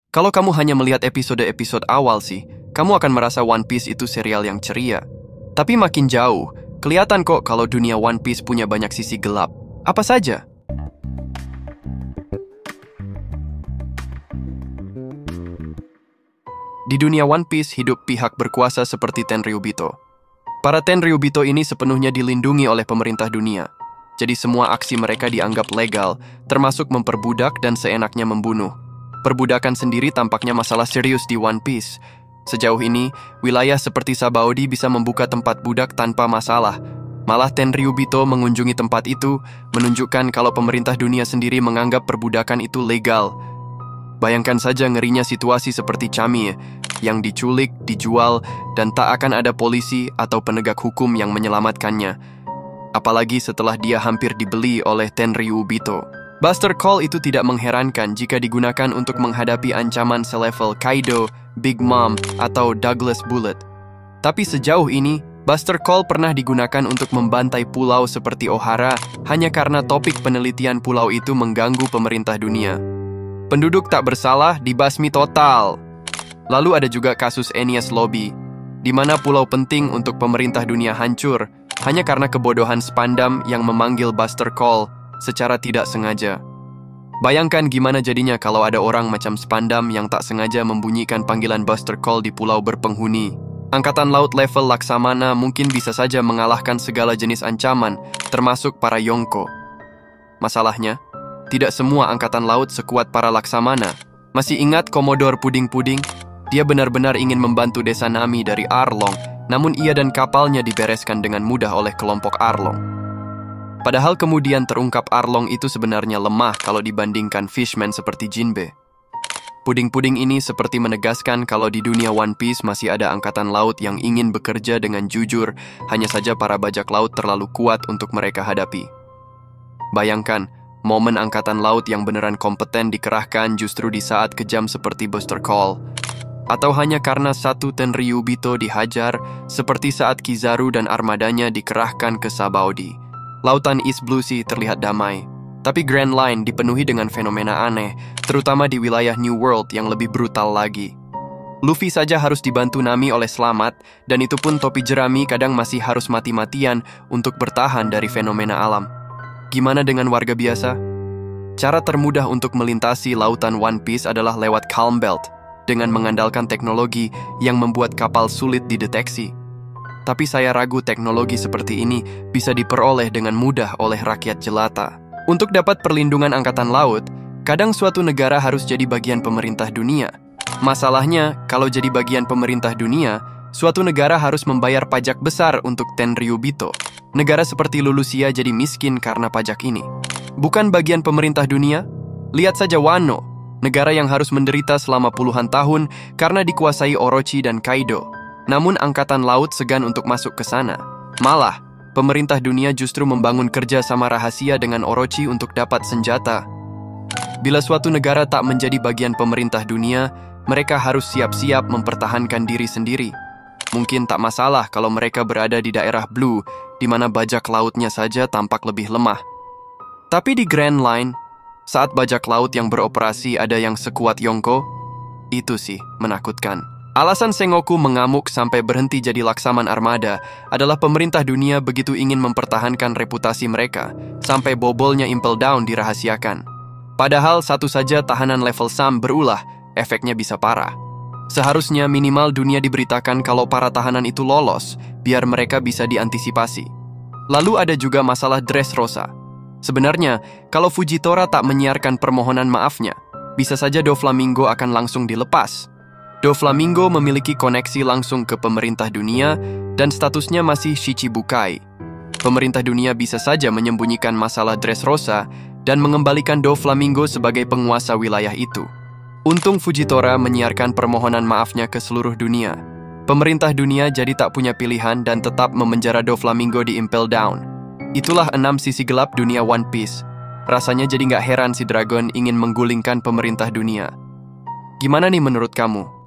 Kalau kamu hanya melihat episode-episode awal sih, kamu akan merasa One Piece itu serial yang ceria. Tapi makin jauh, kelihatan kok kalau dunia One Piece punya banyak sisi gelap. Apa saja? Di dunia One Piece hidup pihak berkuasa seperti Tenryubito. Para Tenryubito ini sepenuhnya dilindungi oleh pemerintah dunia. Jadi semua aksi mereka dianggap legal, termasuk memperbudak dan seenaknya membunuh. Perbudakan sendiri tampaknya masalah serius di One Piece. Sejauh ini, wilayah seperti Sabaody bisa membuka tempat budak tanpa masalah. Malah Tenryubito mengunjungi tempat itu, menunjukkan kalau pemerintah dunia sendiri menganggap perbudakan itu legal. Bayangkan saja ngerinya situasi seperti Chami, yang diculik, dijual, dan tak akan ada polisi atau penegak hukum yang menyelamatkannya. Apalagi setelah dia hampir dibeli oleh Tenryubito. Buster Call itu tidak mengherankan jika digunakan untuk menghadapi ancaman selevel Kaido, Big Mom, atau Douglas Bullet. Tapi sejauh ini, Buster Call pernah digunakan untuk membantai pulau seperti Ohara hanya karena topik penelitian pulau itu mengganggu pemerintah dunia. Penduduk tak bersalah dibasmi total. Lalu ada juga kasus Enies Lobby, di mana pulau penting untuk pemerintah dunia hancur hanya karena kebodohan Spandam yang memanggil Buster Call secara tidak sengaja. Bayangkan gimana jadinya kalau ada orang macam Spandam yang tak sengaja membunyikan panggilan Buster Call di pulau berpenghuni. Angkatan laut level Laksamana mungkin bisa saja mengalahkan segala jenis ancaman, termasuk para Yonko. Masalahnya, tidak semua angkatan laut sekuat para Laksamana. Masih ingat Komodor Puding-Puding? Dia benar-benar ingin membantu desa Nami dari Arlong, namun ia dan kapalnya dibereskan dengan mudah oleh kelompok Arlong. Padahal kemudian terungkap Arlong itu sebenarnya lemah kalau dibandingkan Fishman seperti Jinbe. Puding-puding ini seperti menegaskan kalau di dunia One Piece masih ada angkatan laut yang ingin bekerja dengan jujur, hanya saja para bajak laut terlalu kuat untuk mereka hadapi. Bayangkan, momen angkatan laut yang beneran kompeten dikerahkan justru di saat kejam seperti Buster Call. Atau hanya karena satu Tenryubito dihajar, seperti saat Kizaru dan armadanya dikerahkan ke Sabaody. Lautan East Blue Sea terlihat damai, tapi Grand Line dipenuhi dengan fenomena aneh, terutama di wilayah New World yang lebih brutal lagi. Luffy saja harus dibantu Nami oleh Selamat, dan itu pun topi jerami kadang masih harus mati-matian untuk bertahan dari fenomena alam. Gimana dengan warga biasa? Cara termudah untuk melintasi lautan One Piece adalah lewat Calm Belt, dengan mengandalkan teknologi yang membuat kapal sulit dideteksi. Tapi saya ragu teknologi seperti ini bisa diperoleh dengan mudah oleh rakyat jelata. Untuk dapat perlindungan angkatan laut, kadang suatu negara harus jadi bagian pemerintah dunia. Masalahnya, kalau jadi bagian pemerintah dunia, suatu negara harus membayar pajak besar untuk Tenryubito. Negara seperti Lulusia jadi miskin karena pajak ini. Bukan bagian pemerintah dunia? Lihat saja Wano, negara yang harus menderita selama puluhan tahun karena dikuasai Orochi dan Kaido. Namun angkatan laut segan untuk masuk ke sana. Malah, pemerintah dunia justru membangun kerja sama rahasia dengan Orochi untuk dapat senjata. Bila suatu negara tak menjadi bagian pemerintah dunia, mereka harus siap-siap mempertahankan diri sendiri. Mungkin tak masalah kalau mereka berada di daerah Blue, di mana bajak lautnya saja tampak lebih lemah. Tapi di Grand Line, saat bajak laut yang beroperasi ada yang sekuat Yonko, itu sih menakutkan. Alasan Sengoku mengamuk sampai berhenti jadi laksaman armada adalah pemerintah dunia begitu ingin mempertahankan reputasi mereka, sampai bobolnya Impel Down dirahasiakan. Padahal satu saja tahanan level SAM berulah, efeknya bisa parah. Seharusnya minimal dunia diberitakan kalau para tahanan itu lolos, biar mereka bisa diantisipasi. Lalu ada juga masalah Dressrosa. Sebenarnya, kalau Fujitora tak menyiarkan permohonan maafnya, bisa saja Doflamingo akan langsung dilepas. Doflamingo memiliki koneksi langsung ke pemerintah dunia dan statusnya masih Shichibukai. Pemerintah dunia bisa saja menyembunyikan masalah Dressrosa dan mengembalikan Doflamingo sebagai penguasa wilayah itu. Untung Fujitora menyiarkan permohonan maafnya ke seluruh dunia. Pemerintah dunia jadi tak punya pilihan dan tetap memenjara Doflamingo di Impel Down. Itulah 6 sisi gelap dunia One Piece. Rasanya jadi nggak heran si Dragon ingin menggulingkan pemerintah dunia. Gimana nih menurut kamu?